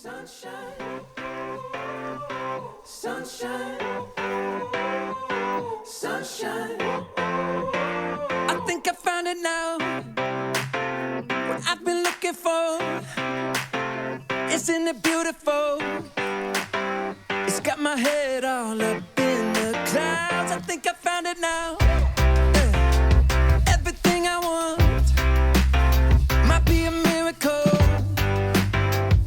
Sunshine, sunshine, sunshine. I think I found it now. What I've been looking for. Isn't it beautiful? It's got my head all up in the clouds. I think I found it now. Everything I want might be a miracle.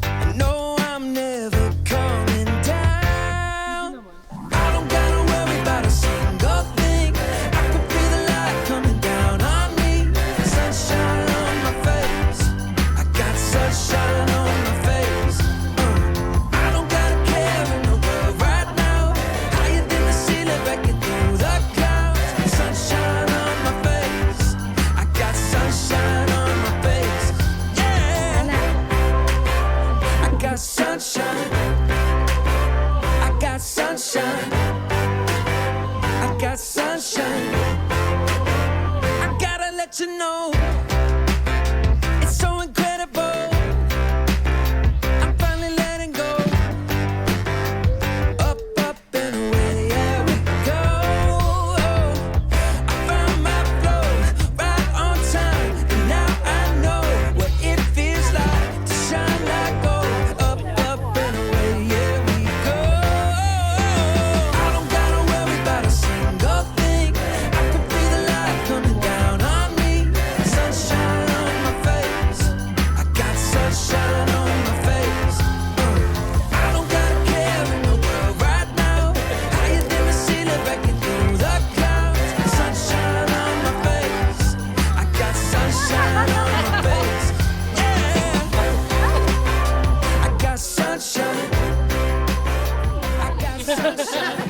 I know I'm never coming down. I don't gotta worry about a single thing. I can feel the light coming down on me. Sunshine on my face. I got sunshine on my face. I don't got a care in the world right now. Higher than the ceiling, breaking through the clouds. Sunshine on my face. I got sunshine on my face. Yeah. I got sunshine. I got sunshine. I got sunshine. I gotta let you know. It's so incredible. I'm finally letting go. Up, up and away, yeah we go. I found my flow right on time, and now I know what it feels like to shine like gold. Up, up and away, yeah we go. I don't gotta worry about a single thing. I can feel the light coming down on me. Sunshine on my face. I got sunshine on my face. I don't got a care in the world right now. Higher than the ceiling, breaking through the clouds. Sunshine on my face. I got sunshine on my face. Yeah. I got sunshine. I got sunshine.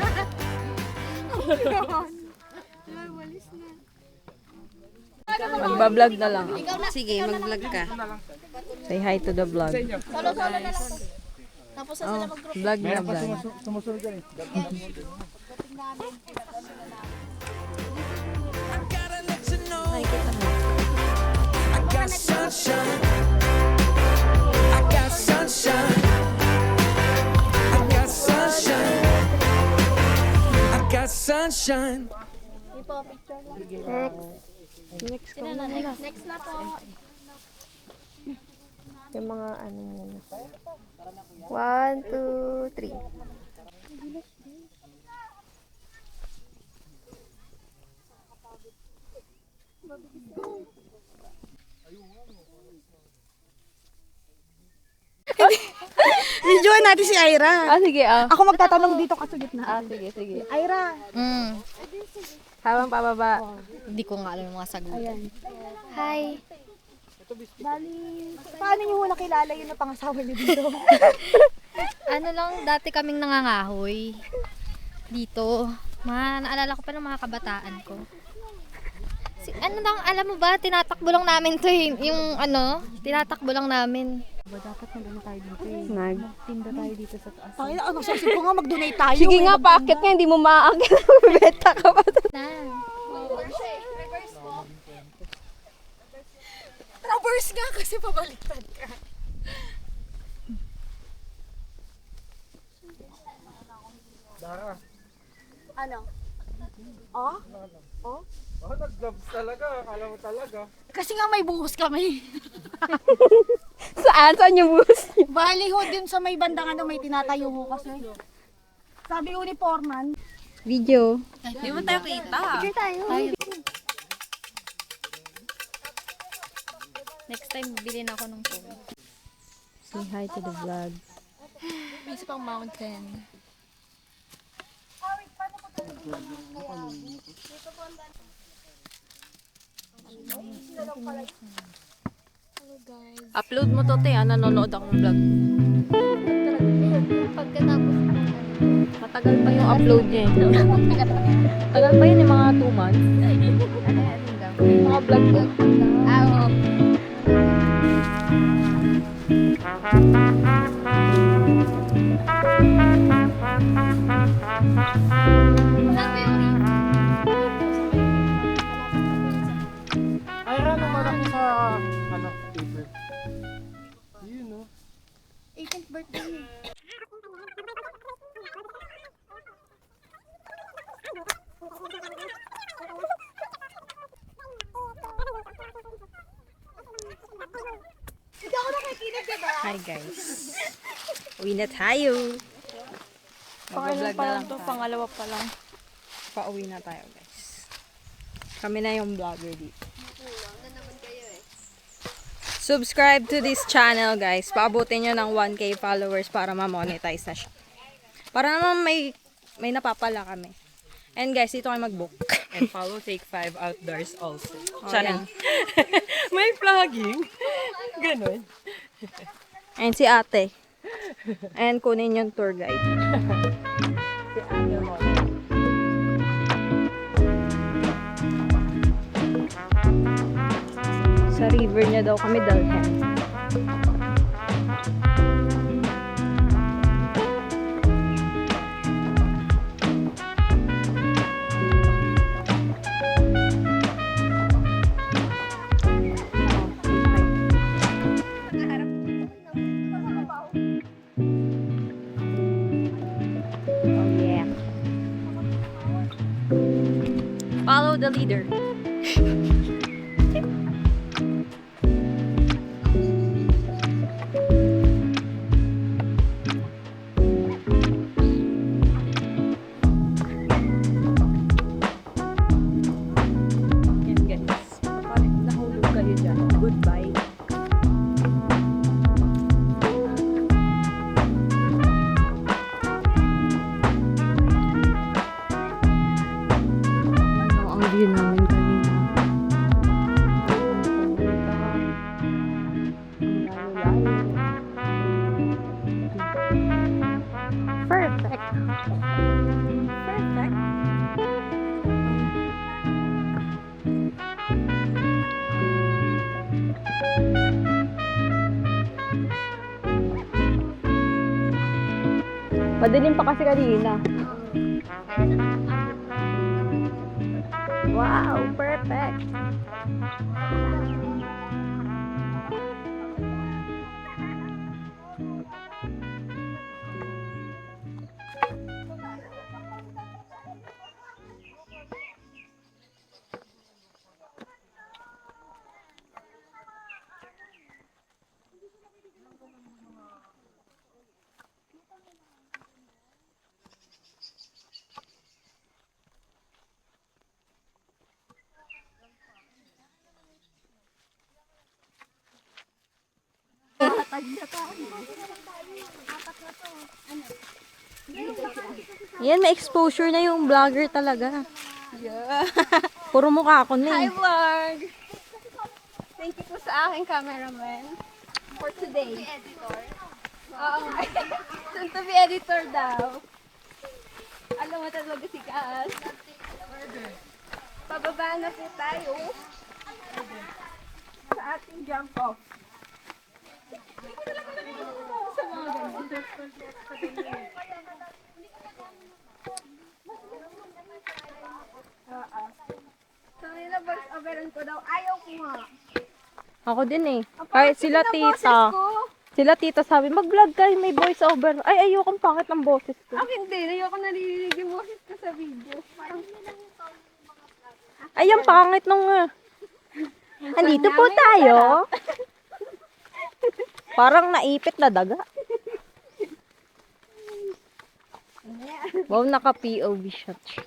Magbablog na lang ako. Sige, mag-vlog ka. Say hi to the vlog. Solo-solo na lang po. Tapos na sila mag-group. Vlog na vlog. I gotta let you know. I got sunshine. I got sunshine. I got sunshine. I got sunshine. Hindi po, picture lang. Sino na next? Next na po. Yung mga ano yun. 1, 2, 3. Videoan natin si Ira. Ah, sige ah. Ako magtatanong dito ka sa gitna. Ah, sige, sige. Ira. Habang pababa. Hindi ko nga alam yung mga sagot. Hi. Bali, paano niyo ho nakilala yun na pangasawa niyo dito? Ano lang, dati kaming nangangahoy dito. Naalala ko pa ng mga kabataan ko. Ano lang, alam mo ba, tinatakbo lang namin to eh. Yung ano, tinatakbo lang namin. Dapat mag-ano tayo dito eh. Tinda tayo dito sa taas. Tayo, ano, sasip ko nga mag-donate tayo. Sige nga, paakit nga, hindi mo maakit. Beta ka pa. Traverse nga kasi pabaliktad ka. Ano? Oh? Oh? Oh, nag-gloves talaga. Alam mo talaga. Kasi nga may buhos kami. Saan? Saan yung bus? Bali ho din sa may bandang ano, may tinatayo ho kasi. Sabi ho ni Foreman. Video. Hindi mo tayo kita. Picture tayo. Next time, bilhin ako ng phone. Say hi to the vlog. May isa pang mountain. Upload mo to, te. Nanonood ako ng vlog. Pagkatapos, Matagal pa yung upload niya eh. Tagal pa yun, yung mga 2 months. Mga vlog ko. oo. Ay, ano malaki sa ano, paper. Yun, no? 18th birthday niya. Hindi ako nakikinig, diba? Hi guys. Uwi na tayo. Pangalan Mag-vlog pa na lang lang to, tayo. pangalawa pa lang. Pauwi na tayo guys. Kami na yung vlogger dito. Subscribe to this channel guys. Paabutin nyo ng 1K followers para ma-monetize na siya. Para naman may napapala kami. And guys, dito kayo mag-book. And follow Take 5 Outdoors also. Oh, Channel. May vlogging. Ganon. And si ate. And kunin yung tour guide. Si Ate mo. Sa river niya daw kami dalhin. Oh yeah. Follow the leader. Yan guys. Kapag nahulog kayo dyan, goodbye. Ano ang view namin kanina? Perfect. Perfect. Madilim pa kasi kanina. Wow, perfect. Yan, may exposure na yung vlogger talaga. Yeah. Puro mukha ko na Hi eh. vlog! Thank you po sa aking cameraman for today. Oo nga. Soon to be editor daw. Alam mo talaga si Cass. Pababa na po tayo sa ating jump off. Sa mga ganun. So nila-voice overan ko daw. Ayaw ko nga. Ako din eh. Ang Kahit pangit sila ng boses tita. ko. Sila tita sabi, mag-vlog kayo, may voice over. Ay, ayokong pangit ng boses ko. Ako hindi. Ayoko narinig yung boses ko sa video. Parang Ay, ang pangit nung... Andito po tayo. Parang naipit na daga. Wow, naka-POV shot siya.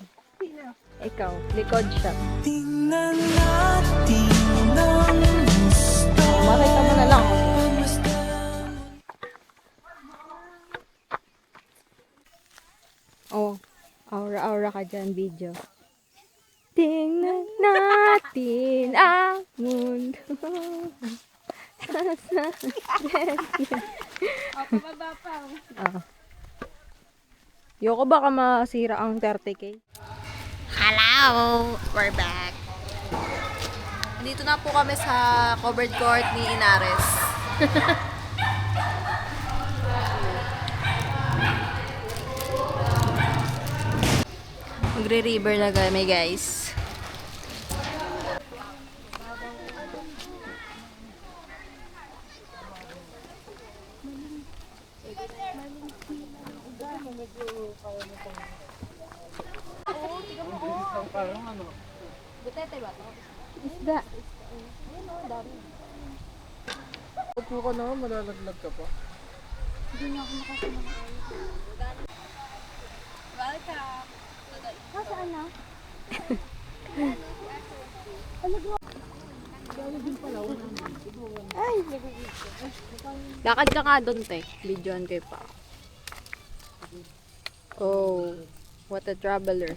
Ikaw, likod shot. Tingnan natin ng gusto. Makita mo na lang. Oh, aura-aura ka dyan, video. Tingnan natin ang mundo. pababa pa. Ah. Yoko baka masira ang 30K. Hello! We're back. Dito na po kami sa covered court ni Inares. Magre-river na kami, guys. Parang ano? Butete ba to? Isda. Huwag mo ka naman, malalaglag ka pa. Nasaan na? Lakad ka nga doon, te. Videoan kayo pa. Oh, what a traveler.